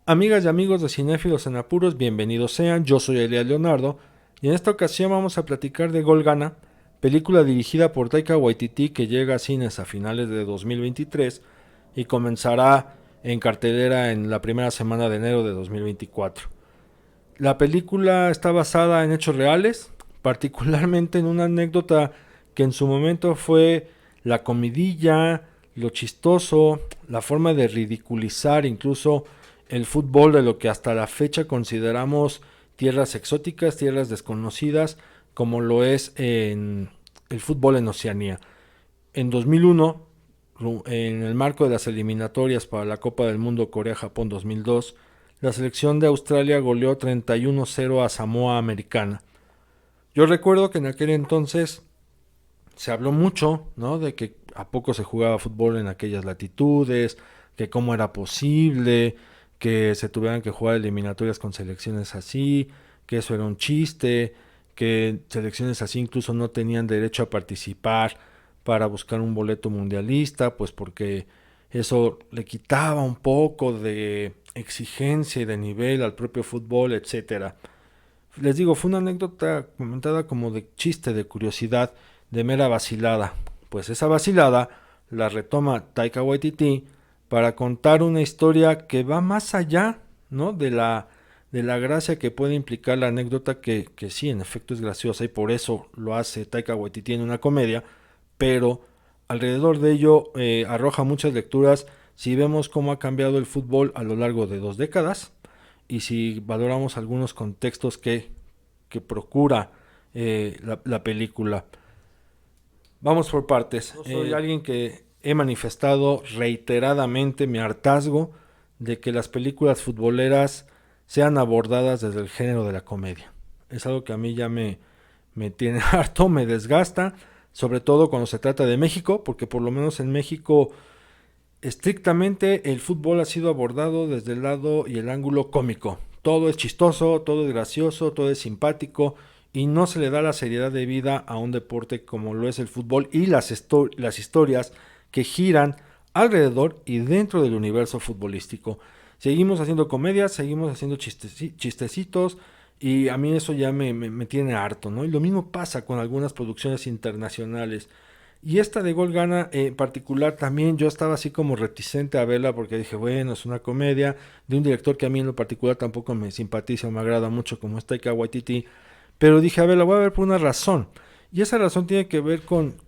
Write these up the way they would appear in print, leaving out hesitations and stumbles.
Amigas y amigos de Cinéfilos en Apuros, bienvenidos sean, yo soy Elías Leonardo y en esta ocasión vamos a platicar de Gol Gana, película dirigida por Taika Waititi que llega a cines a finales de 2023 y comenzará en cartelera en la primera semana de enero de 2024. La película está basada en hechos reales, particularmente en una anécdota que en su momento fue la comidilla, lo chistoso, la forma de ridiculizar incluso el fútbol de lo que hasta la fecha consideramos tierras exóticas, tierras desconocidas, como lo es en el fútbol en Oceanía. En 2001, en el marco de las eliminatorias para la Copa del Mundo Corea-Japón 2002, la selección de Australia goleó 31-0 a Samoa Americana. Yo recuerdo que en aquel entonces se habló mucho, ¿no? De que a poco se jugaba fútbol en aquellas latitudes, que cómo era posible, que se tuvieran que jugar eliminatorias con selecciones así, que eso era un chiste, que selecciones así incluso no tenían derecho a participar para buscar un boleto mundialista, pues porque eso le quitaba un poco de exigencia y de nivel al propio fútbol, etcétera. Les digo, fue una anécdota comentada como de chiste, de curiosidad, de mera vacilada. Pues esa vacilada la retoma Taika Waititi para contar una historia que va más allá, ¿no? De la gracia que puede implicar la anécdota que sí, en efecto es graciosa y por eso lo hace Taika Waititi en una comedia, pero alrededor de ello arroja muchas lecturas si vemos cómo ha cambiado el fútbol a lo largo de 2 décadas y si valoramos algunos contextos que procura la película. Vamos por partes. Yo soy alguien que he manifestado reiteradamente mi hartazgo de que las películas futboleras sean abordadas desde el género de la comedia. Es algo que a mí ya me tiene harto, me desgasta, sobre todo cuando se trata de México, porque por lo menos en México estrictamente el fútbol ha sido abordado desde el lado y el ángulo cómico. Todo es chistoso, todo es gracioso, todo es simpático y no se le da la seriedad de vida a un deporte como lo es el fútbol y las historias que giran alrededor y dentro del universo futbolístico. Seguimos haciendo comedias, seguimos haciendo chistecitos y a mí eso ya me tiene harto, ¿no? Y lo mismo pasa con algunas producciones internacionales. Y esta de Gol Gana en particular también yo estaba así como reticente a verla porque dije, bueno, es una comedia de un director que a mí en lo particular tampoco me simpatiza o me agrada mucho como es Taika Waititi, pero dije, a ver, la voy a ver por una razón. Y esa razón tiene que ver con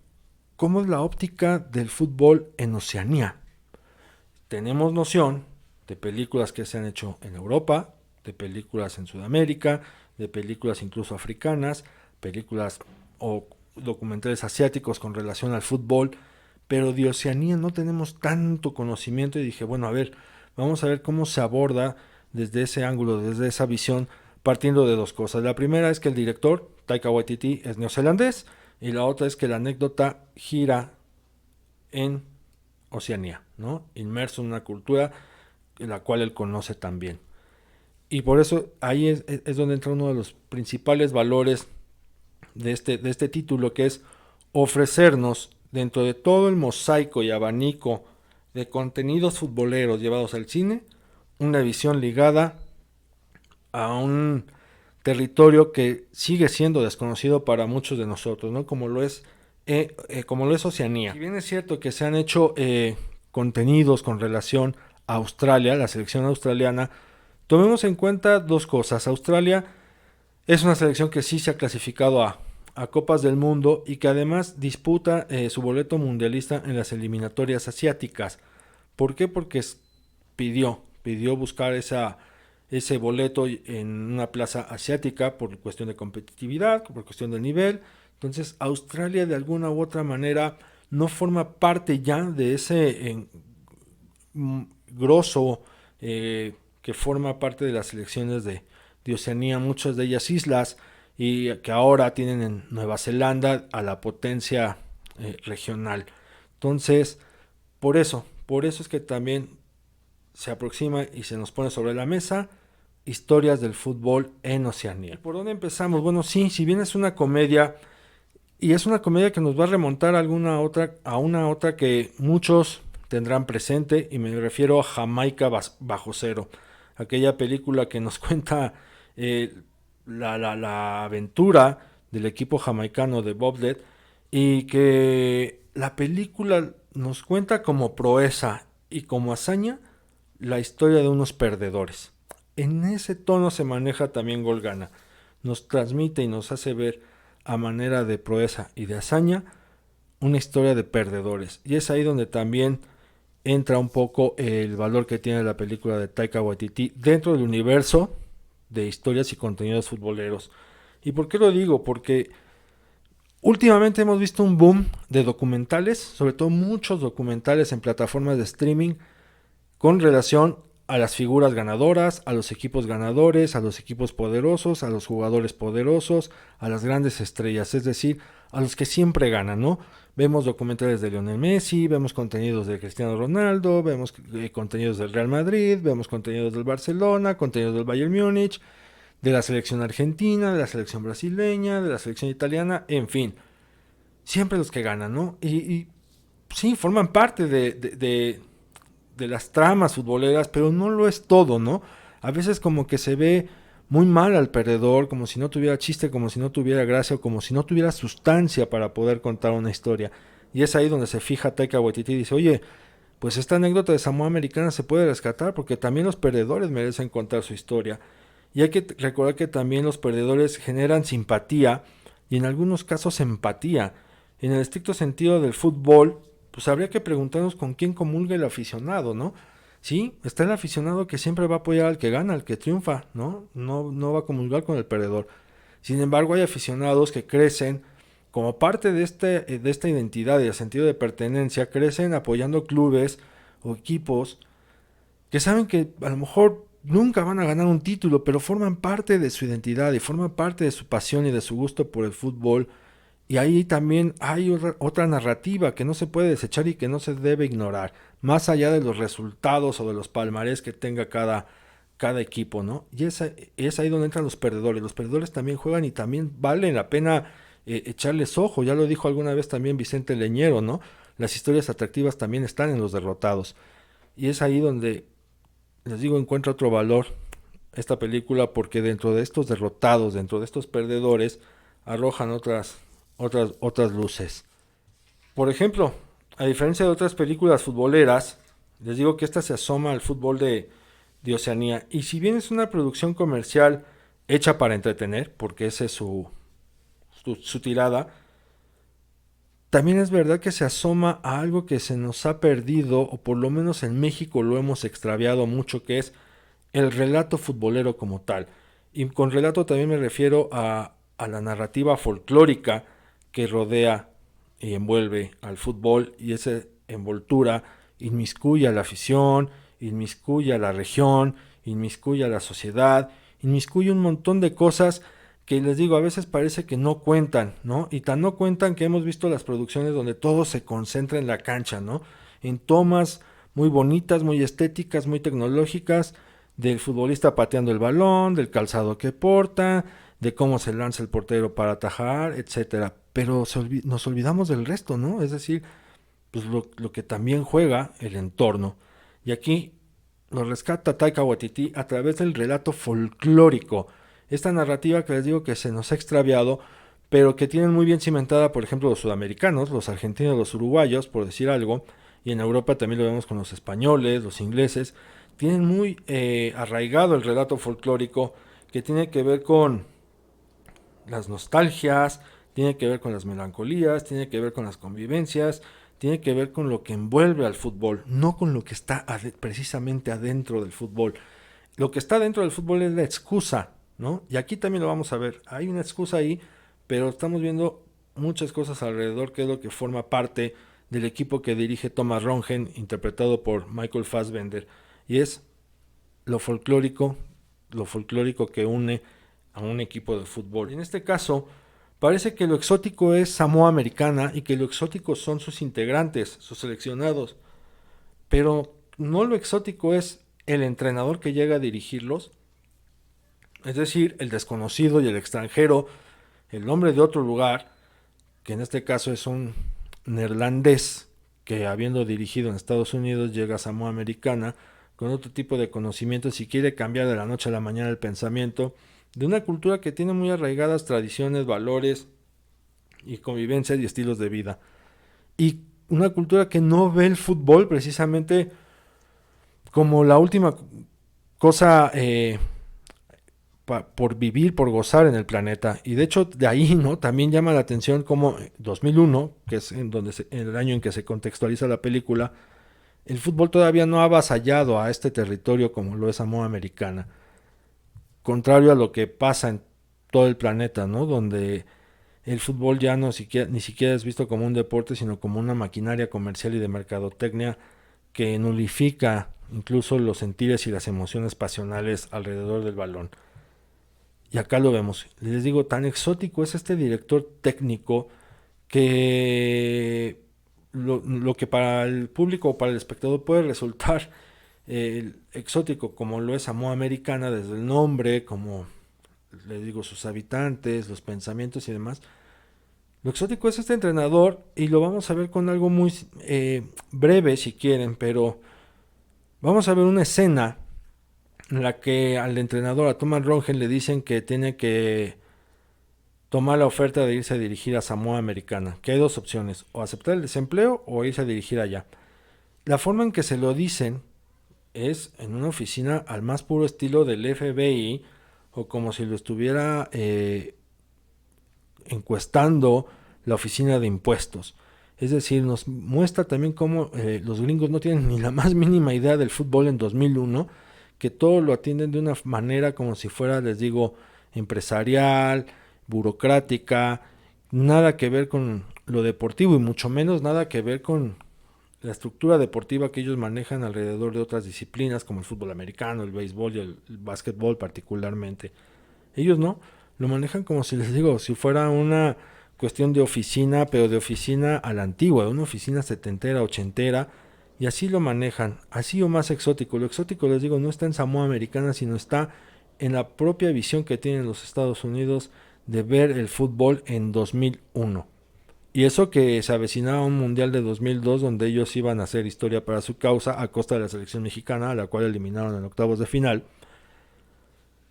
cómo es la óptica del fútbol en Oceanía. Tenemos noción de películas que se han hecho en Europa, de películas en Sudamérica, de películas incluso africanas, películas o documentales asiáticos con relación al fútbol, pero de Oceanía no tenemos tanto conocimiento y dije, bueno, a ver, vamos a ver cómo se aborda desde ese ángulo, desde esa visión, partiendo de dos cosas. La primera es que el director, Taika Waititi, es neozelandés y la otra es que la anécdota gira en Oceanía, ¿no? Inmerso en una cultura en la cual él conoce también. Y por eso ahí es donde entra uno de los principales valores de este título, que es ofrecernos dentro de todo el mosaico y abanico de contenidos futboleros llevados al cine, una visión ligada a un territorio que sigue siendo desconocido para muchos de nosotros, ¿no? Como lo es Oceanía. Si bien es cierto que se han hecho contenidos con relación a Australia, la selección australiana, tomemos en cuenta dos cosas. Australia es una selección que sí se ha clasificado a Copas del Mundo y que además disputa su boleto mundialista en las eliminatorias asiáticas. ¿Por qué? Porque pidió buscar ese boleto en una plaza asiática por cuestión de competitividad, por cuestión de nivel. Entonces Australia de alguna u otra manera no forma parte ya de ese grosso que forma parte de las selecciones de Oceanía, muchas de ellas islas, y que ahora tienen en Nueva Zelanda a la potencia regional. Entonces, por eso es que también se aproxima y se nos pone sobre la mesa historias del fútbol en Oceanía. ¿Y por dónde empezamos? Bueno, sí, si bien es una comedia, y es una comedia que nos va a remontar a una otra que muchos tendrán presente, y me refiero a Jamaica bajo cero. aquella película que nos cuenta la aventura del equipo jamaicano de bobsled, y que la película nos cuenta como proeza y como hazaña la historia de unos perdedores. En ese tono se maneja también Golgana. Nos transmite y nos hace ver a manera de proeza y de hazaña una historia de perdedores. Y es ahí donde también entra un poco el valor que tiene la película de Taika Waititi dentro del universo de historias y contenidos futboleros. ¿Y por qué lo digo? Porque últimamente hemos visto un boom de documentales, sobre todo muchos documentales en plataformas de streaming con relación a las figuras ganadoras, a los equipos ganadores, a los equipos poderosos, a los jugadores poderosos, a las grandes estrellas, es decir, a los que siempre ganan, ¿no? Vemos documentales de Lionel Messi, vemos contenidos de Cristiano Ronaldo, vemos contenidos del Real Madrid, vemos contenidos del Barcelona, contenidos del Bayern Múnich, de la selección argentina, de la selección brasileña, de la selección italiana, en fin, siempre los que ganan, ¿no? Y sí, forman parte de las tramas futboleras, pero no lo es todo, ¿no? A veces como que se ve muy mal al perdedor, como si no tuviera chiste, como si no tuviera gracia, o como si no tuviera sustancia para poder contar una historia. Y es ahí donde se fija Taika Waititi y dice, oye, pues esta anécdota de Samoa Americana se puede rescatar porque también los perdedores merecen contar su historia. Y hay que recordar que también los perdedores generan simpatía y en algunos casos empatía. En el estricto sentido del fútbol, pues habría que preguntarnos con quién comulga el aficionado, ¿no? Sí, está el aficionado que siempre va a apoyar al que gana, al que triunfa, ¿no? No va a comulgar con el perdedor. Sin embargo, hay aficionados que crecen como parte de esta identidad y el sentido de pertenencia, crecen apoyando clubes o equipos que saben que a lo mejor nunca van a ganar un título, pero forman parte de su identidad y forman parte de su pasión y de su gusto por el fútbol. Y ahí también hay otra narrativa que no se puede desechar y que no se debe ignorar, más allá de los resultados o de los palmarés que tenga cada equipo, ¿no? Y es ahí donde entran los perdedores. Los perdedores también juegan y también vale la pena echarles ojo. Ya lo dijo alguna vez también Vicente Leñero, ¿no? Las historias atractivas también están en los derrotados. Y es ahí donde, les digo, encuentra otro valor esta película, porque dentro de estos derrotados, dentro de estos perdedores, arrojan otras luces. Por ejemplo, a diferencia de otras películas futboleras, les digo que esta se asoma al fútbol de Oceanía. Y si bien es una producción comercial hecha para entretener, porque esa es su tirada, también es verdad que se asoma a algo que se nos ha perdido, o por lo menos en México lo hemos extraviado mucho, que es el relato futbolero como tal. Y con relato también me refiero a la narrativa folclórica que rodea y envuelve al fútbol, y esa envoltura inmiscuye a la afición, inmiscuye a la región, inmiscuye a la sociedad, inmiscuye un montón de cosas que, les digo, a veces parece que no cuentan, ¿no? Y tan no cuentan que hemos visto las producciones donde todo se concentra en la cancha, ¿no? En tomas muy bonitas, muy estéticas, muy tecnológicas, del futbolista pateando el balón, del calzado que porta, de cómo se lanza el portero para atajar, etcétera. Pero nos olvidamos del resto, ¿no? Es decir, pues lo que también juega el entorno. Y aquí lo rescata Taika Waititi a través del relato folclórico. Esta narrativa que les digo que se nos ha extraviado, pero que tienen muy bien cimentada, por ejemplo, los sudamericanos, los argentinos, los uruguayos, por decir algo, y en Europa también lo vemos con los españoles, los ingleses, tienen muy arraigado el relato folclórico, que tiene que ver con las nostalgias, tiene que ver con las melancolías, tiene que ver con las convivencias, tiene que ver con lo que envuelve al fútbol, no con lo que está precisamente adentro del fútbol. Lo que está dentro del fútbol es la excusa, ¿no? Y aquí también lo vamos a ver. Hay una excusa ahí, pero estamos viendo muchas cosas alrededor, que es lo que forma parte del equipo que dirige Thomas Rongen, interpretado por Michael Fassbender. Y es lo folclórico que une a un equipo de fútbol. En este caso, parece que lo exótico es Samoa Americana y que lo exótico son sus integrantes, sus seleccionados. Pero no, lo exótico es el entrenador que llega a dirigirlos, es decir, el desconocido y el extranjero, el hombre de otro lugar, que en este caso es un neerlandés que, habiendo dirigido en Estados Unidos, llega a Samoa Americana con otro tipo de conocimientos y quiere cambiar de la noche a la mañana el pensamiento de una cultura que tiene muy arraigadas tradiciones, valores y convivencia y estilos de vida. Y una cultura que no ve el fútbol precisamente como la última cosa por vivir, por gozar en el planeta. Y de hecho de ahí, ¿no? También llama la atención como 2001, que es en el año en que se contextualiza la película, el fútbol todavía no ha avasallado a este territorio como lo es Samoa Americana. Contrario a lo que pasa en todo el planeta, ¿no? Donde el fútbol ya ni siquiera es visto como un deporte, sino como una maquinaria comercial y de mercadotecnia que nulifica incluso los sentires y las emociones pasionales alrededor del balón. Y acá lo vemos. Les digo, tan exótico es este director técnico que lo que para el público o para el espectador puede resultar exótico, como lo es Samoa Americana, desde el nombre, como les digo, sus habitantes, los pensamientos y demás. Lo exótico es este entrenador y lo vamos a ver con algo muy breve si quieren, pero vamos a ver una escena en la que al entrenador, a Thomas Rongen, le dicen que tiene que tomar la oferta de irse a dirigir a Samoa Americana, que hay dos opciones, o aceptar el desempleo o irse a dirigir allá. La forma en que se lo dicen es en una oficina al más puro estilo del FBI, o como si lo estuviera encuestando la oficina de impuestos. Es decir, nos muestra también cómo los gringos no tienen ni la más mínima idea del fútbol en 2001, que todo lo atienden de una manera como si fuera, les digo, empresarial, burocrática, nada que ver con lo deportivo y mucho menos nada que ver con la estructura deportiva que ellos manejan alrededor de otras disciplinas como el fútbol americano, el béisbol y el básquetbol particularmente. Ellos no, lo manejan como si les digo, si fuera una cuestión de oficina, pero de oficina a la antigua, de una oficina setentera, ochentera, y así lo manejan, así o más exótico. Lo exótico, les digo, no está en Samoa Americana, sino está en la propia visión que tienen los Estados Unidos de ver el fútbol en 2001. Y eso que se avecinaba un mundial de 2002 donde ellos iban a hacer historia para su causa a costa de la selección mexicana, a la cual eliminaron en octavos de final.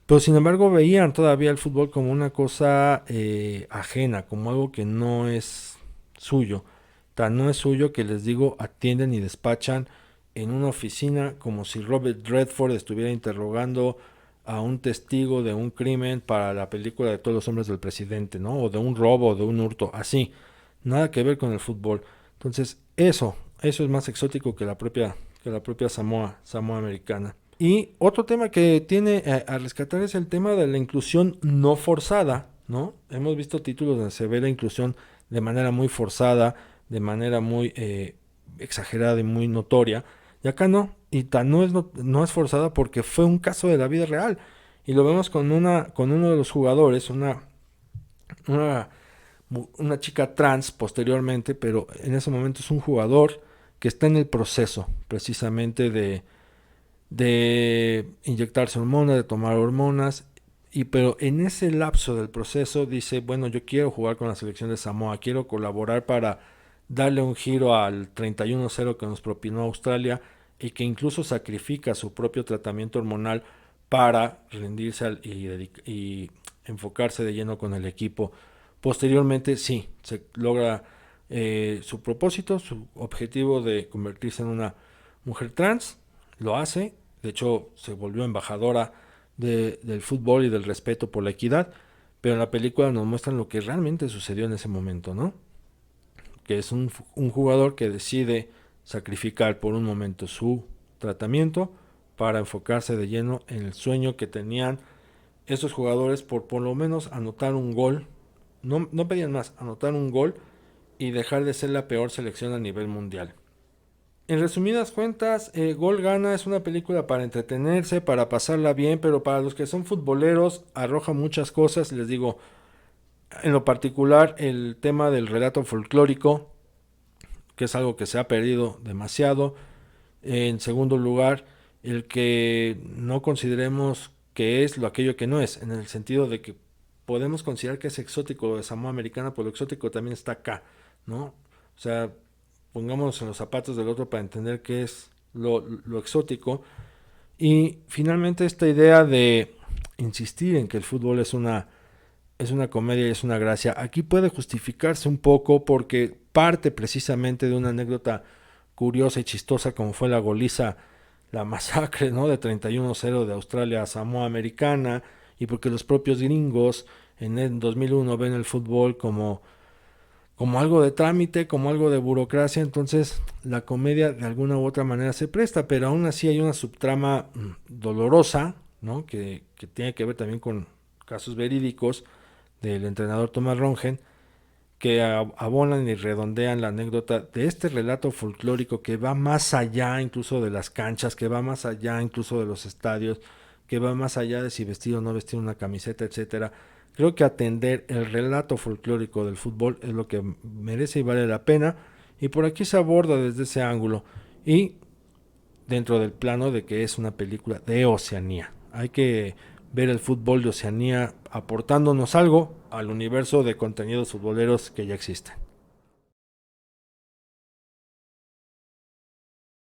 Pero sin embargo veían todavía el fútbol como una cosa ajena, como algo que no es suyo. Tan no es suyo que les digo, atienden y despachan en una oficina como si Robert Redford estuviera interrogando a un testigo de un crimen para la película de Todos los hombres del presidente, ¿no? O de un robo, o de un hurto, así. Nada que ver con el fútbol. Entonces, eso es más exótico que la propia Samoa Americana. Y otro tema que tiene a rescatar es el tema de la inclusión no forzada, ¿no? Hemos visto títulos donde se ve la inclusión de manera muy forzada, de manera muy exagerada y muy notoria. Y acá no, y tan no es forzada porque fue un caso de la vida real. Y lo vemos con uno de los jugadores, una, una chica trans posteriormente, pero en ese momento es un jugador que está en el proceso precisamente de inyectarse hormonas, de tomar hormonas, pero en ese lapso del proceso dice, bueno, yo quiero jugar con la selección de Samoa, quiero colaborar para darle un giro al 31-0 que nos propinó Australia y que incluso sacrifica su propio tratamiento hormonal para rendirse y enfocarse de lleno con el equipo. Posteriormente sí, se logra su propósito, su objetivo de convertirse en una mujer trans, lo hace, de hecho se volvió embajadora del fútbol y del respeto por la equidad, pero en la película nos muestran lo que realmente sucedió en ese momento, ¿no? Que es un jugador que decide sacrificar por un momento su tratamiento para enfocarse de lleno en el sueño que tenían estos jugadores por lo menos anotar un gol, no pedían más, anotar un gol y dejar de ser la peor selección a nivel mundial. En resumidas cuentas, Gol Gana es una película para entretenerse, para pasarla bien, pero para los que son futboleros arroja muchas cosas. Les digo, en lo particular, el tema del relato folclórico, que es algo que se ha perdido demasiado. En segundo lugar, el que no consideremos que es lo aquello que no es, en el sentido de que podemos considerar que es exótico lo de Samoa Americana, pero lo exótico también está acá, ¿no? O sea, pongámonos en los zapatos del otro para entender qué es lo exótico. Y finalmente esta idea de insistir en que el fútbol es una comedia y es una gracia, aquí puede justificarse un poco porque parte precisamente de una anécdota curiosa y chistosa como fue la goliza, la masacre, ¿no?, de 31-0 de Australia a Samoa Americana, y porque los propios gringos en el 2001 ven el fútbol como algo de trámite, como algo de burocracia. Entonces la comedia de alguna u otra manera se presta, pero aún así hay una subtrama dolorosa, ¿no?, que tiene que ver también con casos verídicos del entrenador Thomas Rongen, que abonan y redondean la anécdota de este relato folclórico que va más allá incluso de las canchas, que va más allá incluso de los estadios, que va más allá de si vestir o no vestir una camiseta, etcétera. Creo que atender el relato folclórico del fútbol es lo que merece y vale la pena, y por aquí se aborda desde ese ángulo y dentro del plano de que es una película de Oceanía. Hay que ver el fútbol de Oceanía aportándonos algo al universo de contenidos futboleros que ya existen.